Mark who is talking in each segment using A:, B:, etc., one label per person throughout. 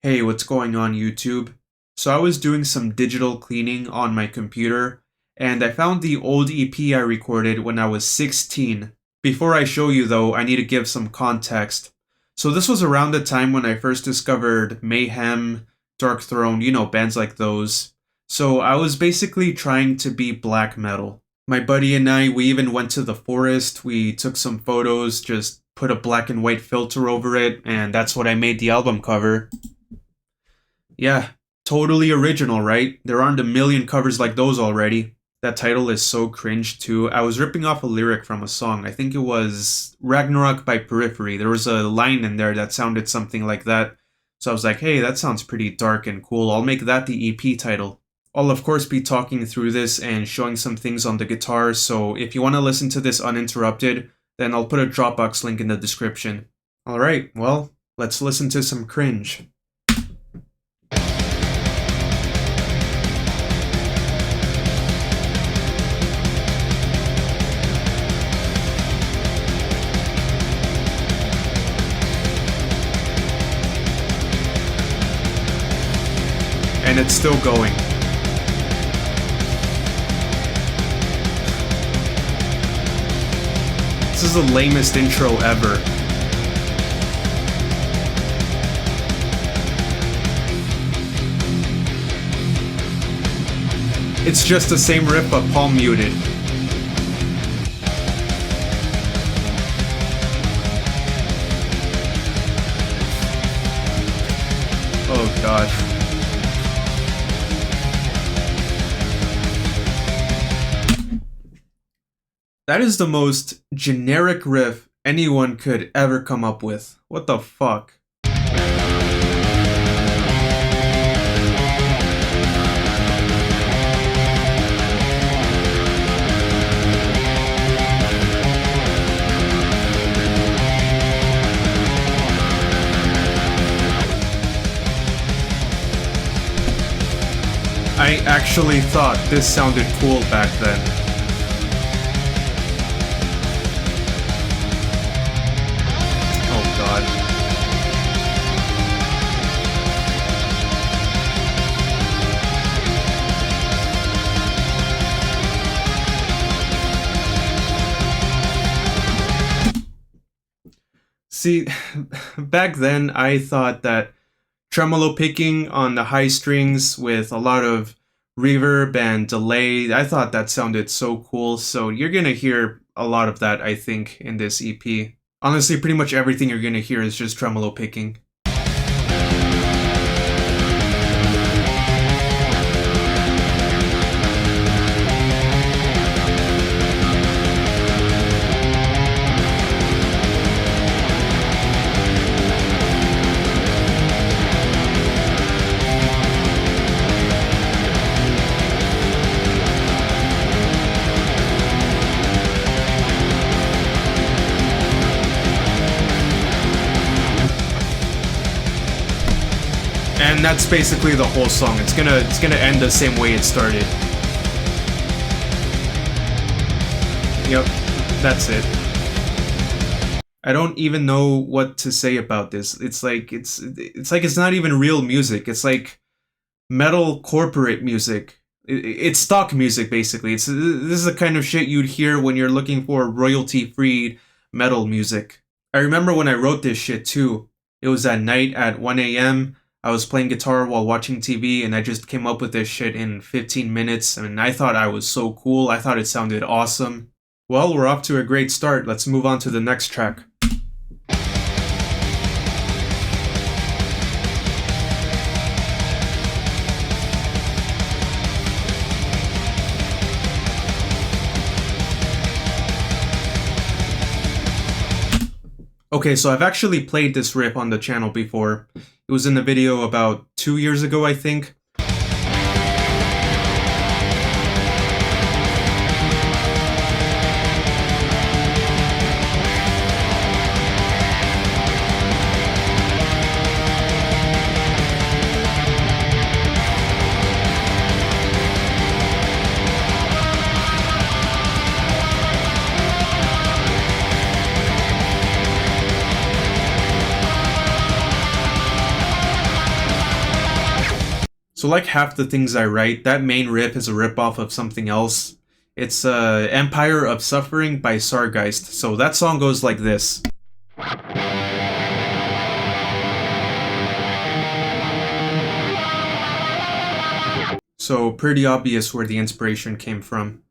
A: Hey, what's going on YouTube? So I was doing some digital cleaning on my computer, and I found the old EP I recorded when I was 16. Before I show you though, I need to give some context. So this was around the time when I first discovered Mayhem, Dark Throne, bands like those. So I was basically trying to be black metal. My buddy and I, we even went to the forest, we took some photos, just put a black and white filter over it, and that's what I made the album cover. Yeah, totally original, right? There aren't a million covers like those already. That title is so cringe too. I was ripping off a lyric from a song. I think it was Ragnarok by Periphery. There was a line in there that sounded something like that. So I was like, hey, that sounds pretty dark and cool. I'll make that the EP title. I'll of course be talking through this and showing some things on the guitar, so if you want to listen to this uninterrupted, then I'll put a Dropbox link in the description. Alright, well, let's listen to some cringe. And it's still going. This is the lamest intro ever. It's just the same riff but palm muted. Oh god. That is the most generic riff anyone could ever come up with. What the fuck? I actually thought this sounded cool back then. See, back then I thought that tremolo picking on the high strings with a lot of reverb and delay, I thought that sounded so cool, so you're gonna hear a lot of that, I think, in this EP. Honestly, pretty much everything you're gonna hear is just tremolo picking. And that's basically the whole song. It's gonna end the same way it started. Yep, that's it. I don't even know what to say about this. It's like it's not even real music. It's like metal corporate music. It's stock music basically. This is the kind of shit you'd hear when you're looking for royalty-free metal music. I remember when I wrote this shit too. It was at night at 1 a.m. I was playing guitar while watching TV, and I just came up with this shit in 15 minutes, and I thought I was so cool. I thought it sounded awesome. Well, we're off to a great start. Let's move on to the next track. Okay, so I've actually played this riff on the channel before. It was in the video about 2 years ago, I think. So like half the things I write, that main riff is a ripoff of something else. It's Empire of Suffering by Sargeist. So that song goes like this. So pretty obvious where the inspiration came from.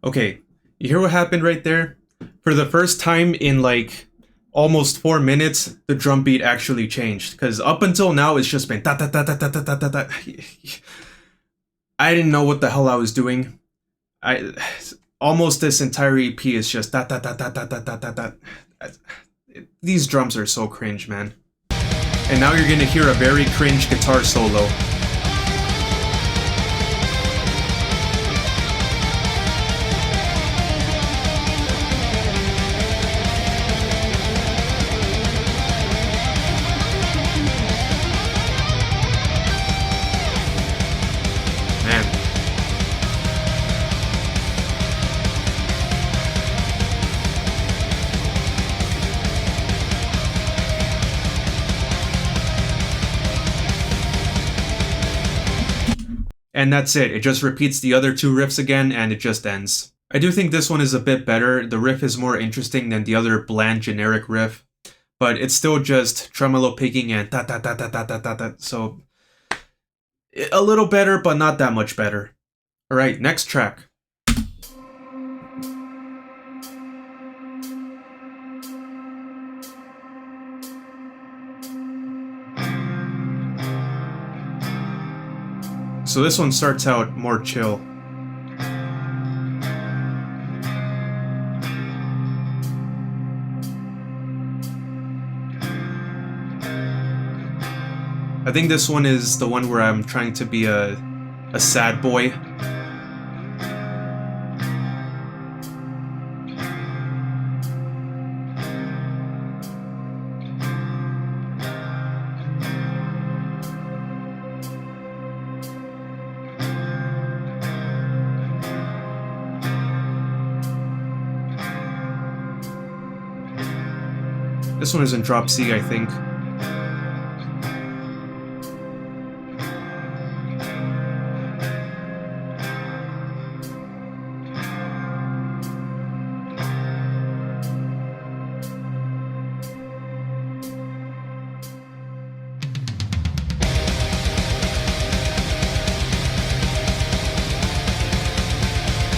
A: Okay, you hear what happened right there? For the first time in like almost 4 minutes, the drum beat actually changed. Because up until now, it's just been da da da da da da da da da. I didn't know what the hell I was doing. Almost this entire EP is just da da da da da da da da da. These drums are so cringe, man. And now you're gonna hear a very cringe guitar solo. And that's it. It just repeats the other two riffs again, and it just ends. I do think this one is a bit better. The riff is more interesting than the other bland generic riff, but it's still just tremolo picking and da da da da da da da da. So a little better, but not that much better. All right, next track. So this one starts out more chill. I think this one is the one where I'm trying to be a sad boy. This one is in drop C, I think.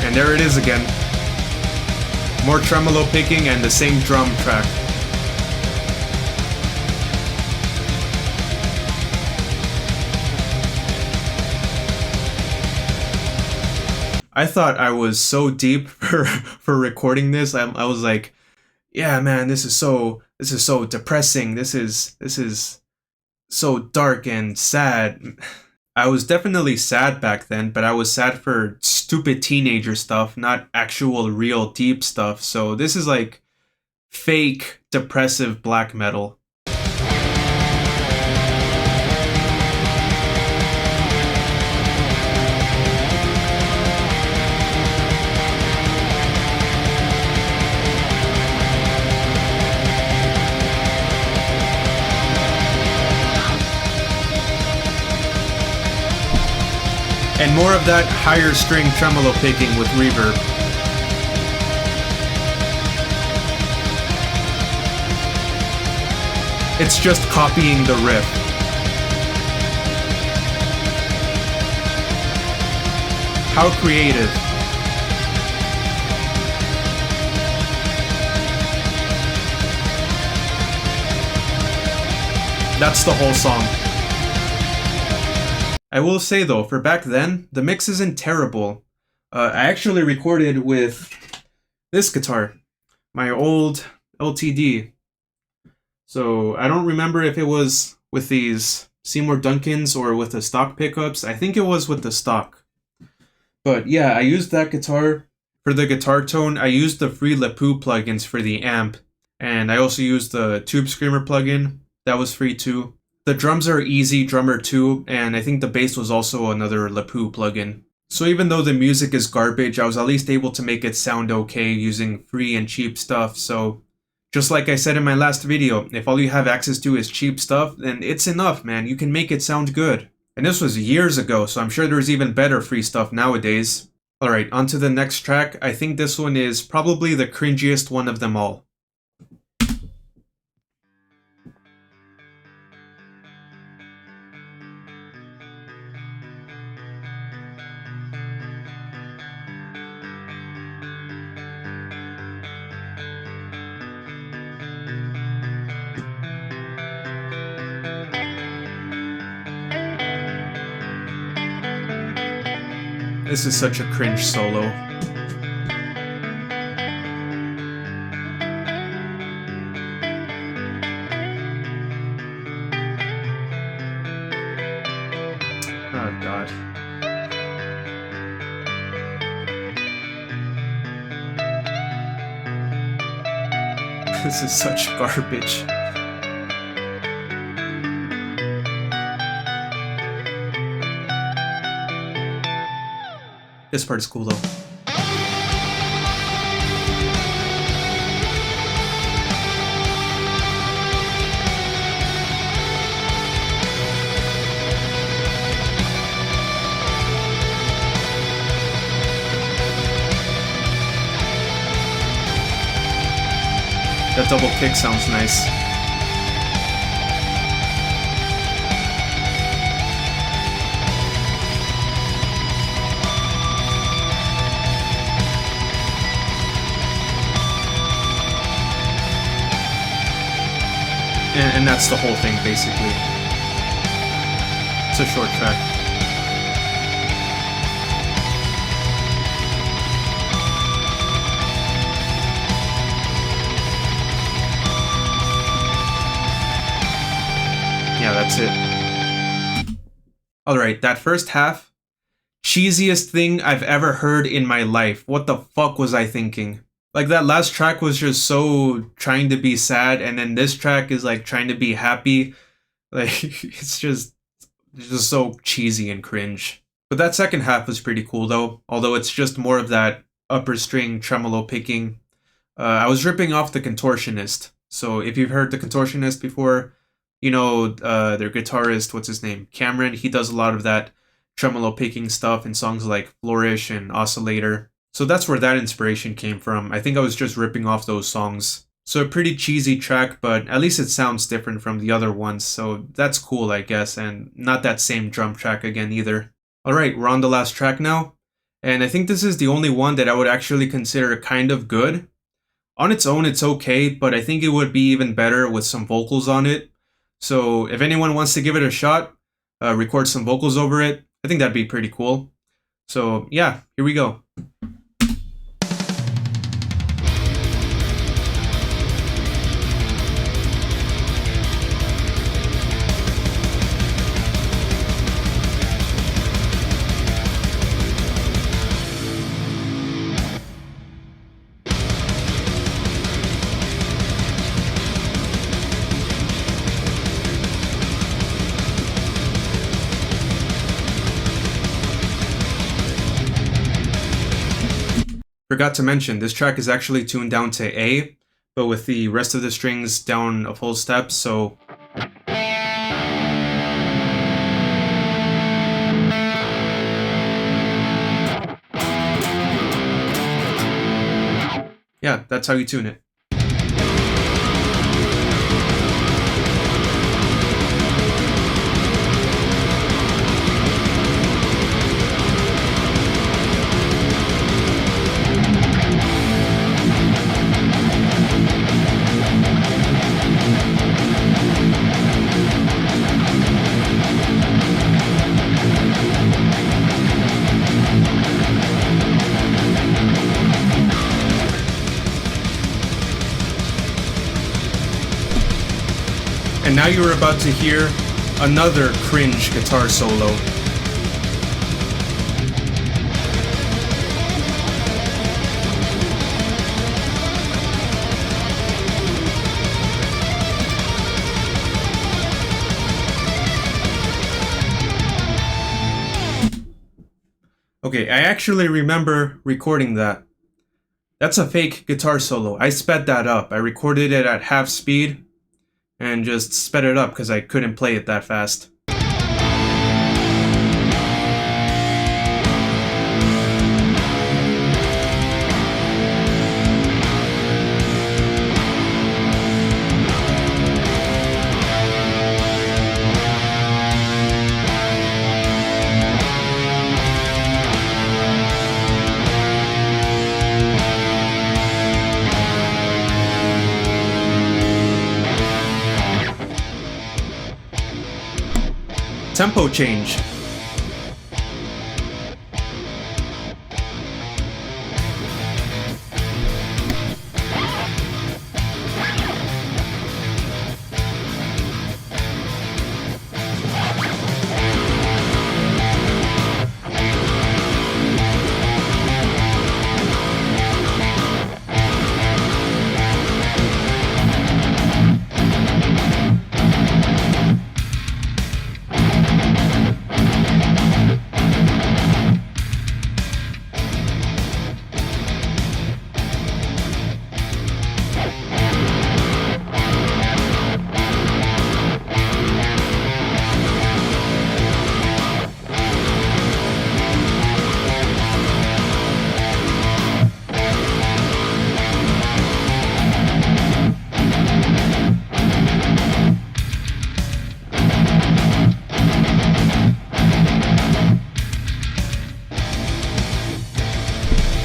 A: And there it is again. More tremolo picking and the same drum track. I thought I was so deep for recording this. I was like, yeah, man, this is so depressing. This is so dark and sad. I was definitely sad back then, but I was sad for stupid teenager stuff, not actual real deep stuff. So this is like fake depressive black metal. And more of that higher string tremolo picking with reverb. It's just copying the riff. How creative. That's the whole song. I will say though, for back then, the mix isn't terrible. I actually recorded with this guitar, my old LTD. So I don't remember if it was with these Seymour Duncans or with the stock pickups. I think it was with the stock. But yeah, I used that guitar. For the guitar tone, I used the free Lepu plugins for the amp. And I also used the Tube Screamer plugin. That was free too. The drums are easy, drummer 2, and I think the bass was also another Lapoo plugin. So even though the music is garbage, I was at least able to make it sound okay using free and cheap stuff, so just like I said in my last video, if all you have access to is cheap stuff, then it's enough, man. You can make it sound good. And this was years ago, so I'm sure there's even better free stuff nowadays. Alright, on to the next track. I think this one is probably the cringiest one of them all. This is such a cringe solo. Oh god. This is such garbage. This part is cool though. That double kick sounds nice. And that's the whole thing, basically. It's a short track. Yeah, that's it. Alright, that first half, cheesiest thing I've ever heard in my life. What the fuck was I thinking? Like, that last track was just so trying to be sad, and then this track is like trying to be happy. Like, it's just so cheesy and cringe. But that second half was pretty cool though, although it's just more of that upper string tremolo picking. I was ripping off the Contortionist. So if you've heard the Contortionist before, you know their guitarist, what's his name? Cameron, he does a lot of that tremolo picking stuff in songs like Flourish and Oscillator. So that's where that inspiration came from. I think I was just ripping off those songs. So a pretty cheesy track, but at least it sounds different from the other ones, so that's cool, I guess, and not that same drum track again either. Alright, we're on the last track now, and I think this is the only one that I would actually consider kind of good. On its own, it's okay, but I think it would be even better with some vocals on it. So if anyone wants to give it a shot, record some vocals over it, I think that'd be pretty cool. So yeah, here we go. Forgot to mention, this track is actually tuned down to A, but with the rest of the strings down a full step, so... yeah, that's how you tune it. And now you're about to hear another cringe guitar solo. Okay, I actually remember recording that. That's a fake guitar solo. I sped that up. I recorded it at half speed and just sped it up because I couldn't play it that fast. Tempo change.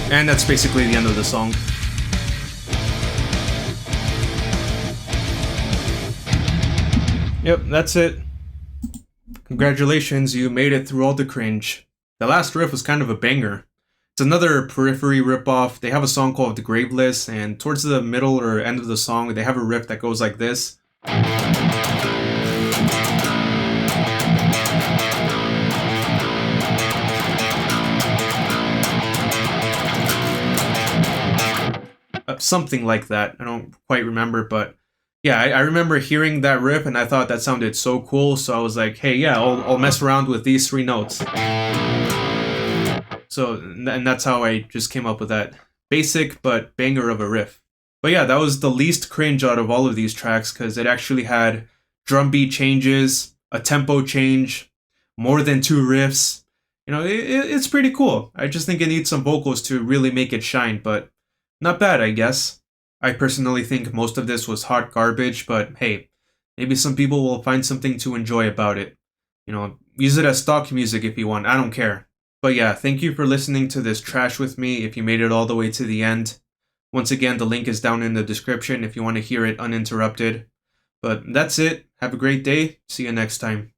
A: And that's basically the end of the song. Yep, that's it. Congratulations, you made it through all the cringe. The last riff was kind of a banger. It's another Periphery ripoff. They have a song called The Graveless, and towards the middle or end of the song, they have a riff that goes like this. Something like that. I don't quite remember, but yeah, I remember hearing that riff and I thought that sounded so cool, so I was like, hey, yeah, I'll mess around with these 3 notes. So, and that's how I just came up with that basic but banger of a riff. But yeah, that was the least cringe out of all of these tracks because it actually had drum beat changes, a tempo change, more than 2 riffs. You know, it's pretty cool. I just think it needs some vocals to really make it shine, but not bad, I guess. I personally think most of this was hot garbage, but hey, maybe some people will find something to enjoy about it. You know, use it as stock music if you want, I don't care. But yeah, thank you for listening to this trash with me if you made it all the way to the end. Once again, the link is down in the description if you want to hear it uninterrupted. But that's it. Have a great day. See you next time.